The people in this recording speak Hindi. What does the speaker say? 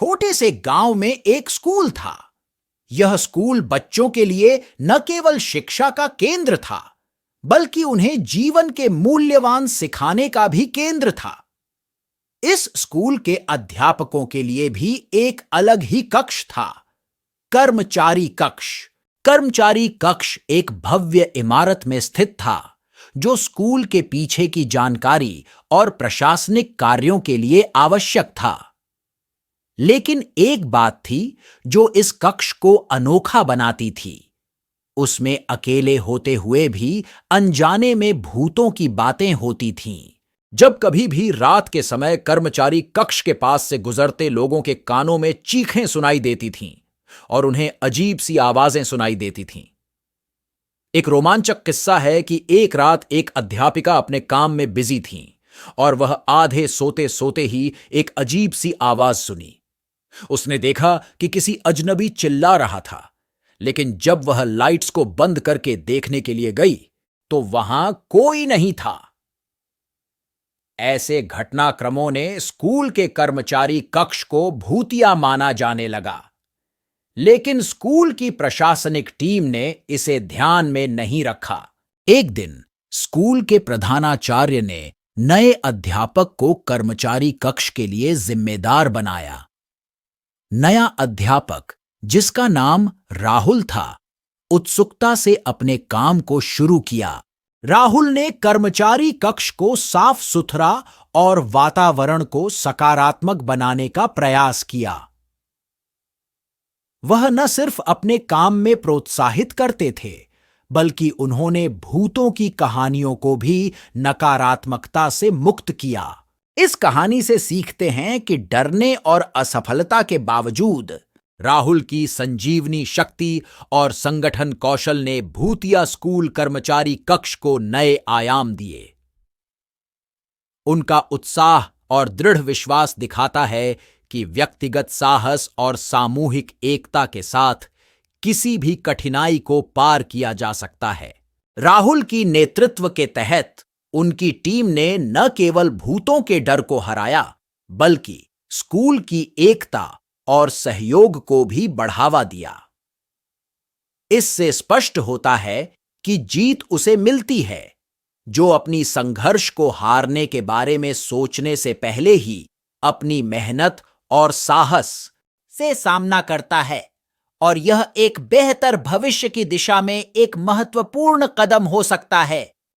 छोटे से गांव में एक स्कूल था। यह स्कूल बच्चों के लिए न केवल शिक्षा का केंद्र था, बल्कि उन्हें जीवन के मूल्यवान सिखाने का भी केंद्र था। इस स्कूल के अध्यापकों के लिए भी एक अलग ही कक्ष था, कर्मचारी कक्ष। कर्मचारी कक्ष एक भव्य इमारत में स्थित था, जो स्कूल के पीछे की जानकारी और प्रशासनिक कार्यों के लिए आवश्यक था। लेकिन एक बात थी जो इस कक्ष को अनोखा बनाती थी। उसमें अकेले होते हुए भी अनजाने में भूतों की बातें होती थीं। जब कभी भी रात के समय कर्मचारी कक्ष के पास से गुजरते लोगों के कानों में चीखें सुनाई देती थीं और उन्हें अजीब सी आवाजें सुनाई देती थीं। एक रोमांचक किस्सा है कि एक रात एक अध्यापिका अपने काम में बिजी थीं और वह आधे सोते सोते ही एक अजीब सी आवाज सुनी। उसने देखा कि किसी अजनबी चिल्ला रहा था, लेकिन जब वह लाइट्स को बंद करके देखने के लिए गई तो वहां कोई नहीं था। ऐसे घटनाक्रमों ने स्कूल के कर्मचारी कक्ष को भूतिया माना जाने लगा, लेकिन स्कूल की प्रशासनिक टीम ने इसे ध्यान में नहीं रखा। एक दिन स्कूल के प्रधानाचार्य ने नए अध्यापक को कर्मचारी कक्ष के लिए जिम्मेदार बनाया। नया अध्यापक, जिसका नाम राहुल था, उत्सुकता से अपने काम को शुरू किया। राहुल ने कर्मचारी कक्ष को साफ सुथरा और वातावरण को सकारात्मक बनाने का प्रयास किया। वह न सिर्फ अपने काम में प्रोत्साहित करते थे, बल्कि उन्होंने भूतों की कहानियों को भी नकारात्मकता से मुक्त किया। इस कहानी से सीखते हैं कि डरने और असफलता के बावजूद राहुल की संजीवनी शक्ति और संगठन कौशल ने भूतिया स्कूल कर्मचारी कक्ष को नए आयाम दिए। उनका उत्साह और दृढ़ विश्वास दिखाता है कि व्यक्तिगत साहस और सामूहिक एकता के साथ किसी भी कठिनाई को पार किया जा सकता है। राहुल की नेतृत्व के तहत उनकी टीम ने न केवल भूतों के डर को हराया, बल्कि स्कूल की एकता और सहयोग को भी बढ़ावा दिया। इससे स्पष्ट होता है कि जीत उसे मिलती है जो अपनी संघर्ष को हारने के बारे में सोचने से पहले ही अपनी मेहनत और साहस से सामना करता है, और यह एक बेहतर भविष्य की दिशा में एक महत्वपूर्ण कदम हो सकता है।